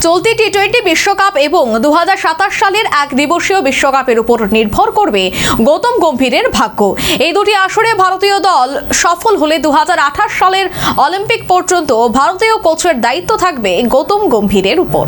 চলতি টি-20 বিশ্বকাপ এবং 2027 সালের এক দিবসীয় বিশ্বকাপের উপর নির্ভর করবে গৌতম গম্ভীরের ভাগ্য। এই দুটি আসরে ভারতীয় দল সফল হলে 2028 সালের অলিম্পিক পর্যন্ত ভারতীয় কোচের দায়িত্ব থাকবে গৌতম গম্ভীরের উপর।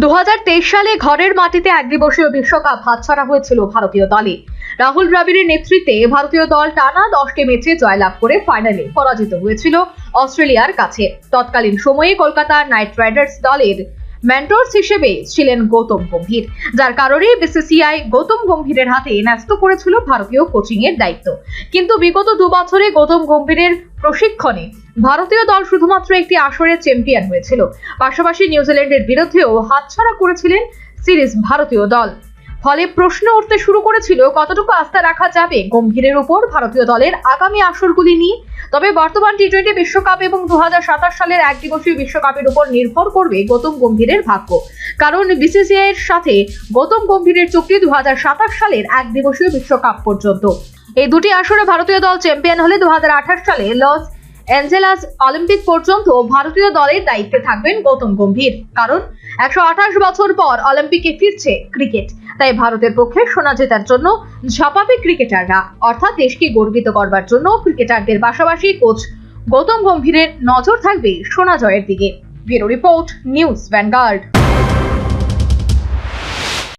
2023 সালে ঘরের মাটিতে একদিবসীয় বিশ্বকাপ হাতছাড়া হয়েছিল ভারতীয় দলে। রাহুল দ্রাবিড়ের নেতৃত্বে ভারতীয় দল টানা 10টি ম্যাচে জয়লাভ করে ফাইনালে পরাজিত হয়েছিল অস্ট্রেলিয়ার কাছে। তৎকালীন সময়ে কলকাতা নাইট রাইডার্স দলের মেন্টরস হিসেবে ছিলেন গৌতম গম্ভীর, যার কারণে বিসিসিআই গৌতম গম্ভীরের হাতে ন্যস্ত করেছিল ভারতীয় কোচিং এর দায়িত্ব। কিন্তু বিগত 2 বছরে গৌতম গম্ভীরের প্রশিক্ষণে ভারতীয় দল শুধুমাত্র একটি আসরে চ্যাম্পিয়ন হয়েছিল। পাশাপাশি নিউজিল্যান্ডের বিরুদ্ধেও হাতছাড়া করেছিলেন সিরিজ ভারতীয় দল। ফলে প্রশ্ন উঠতে শুরু করেছিল কতটুকু আস্থা রাখা যাবে গম্ভীরের উপর ভারতীয় দলের আগামী আসরগুলি নিয়ে। তবে বর্তমান টি-20 বিশ্বকাপ এবং 2027 সালের একদিবসীয় বিশ্বকাপের উপর নির্ভর করবে গৌতম গম্ভীরের ভাগ্য। কারণ বিসিসিআই এর সাথে গৌতম গম্ভীরের চুক্তি 2027 সালের একদিবসীয় বিশ্বকাপ পর্যন্ত। এই দুটি আসরে ভারতীয় দল চ্যাম্পিয়ন হলে 2028 সালে লস অ্যাঞ্জেলাস অলিম্পিক পর্যন্ত ভারতীয় দলের দায়িত্বে থাকবেন গৌতম গম্ভীর। কারণ 128 বছর পর অলিম্পিকে ফিরছে ক্রিকেট, তাই ভারতের পক্ষে সোনা জেতার জন্য ঝাঁপাবে ক্রিকেটাররা। অর্থাৎ দেশকে গর্বিত করবার জন্য ক্রিকেটারদের পাশাপাশি কোচ গৌতম গম্ভীরের নজর থাকবে সোনা জয়ের দিকে। Bureau report, news vanguard.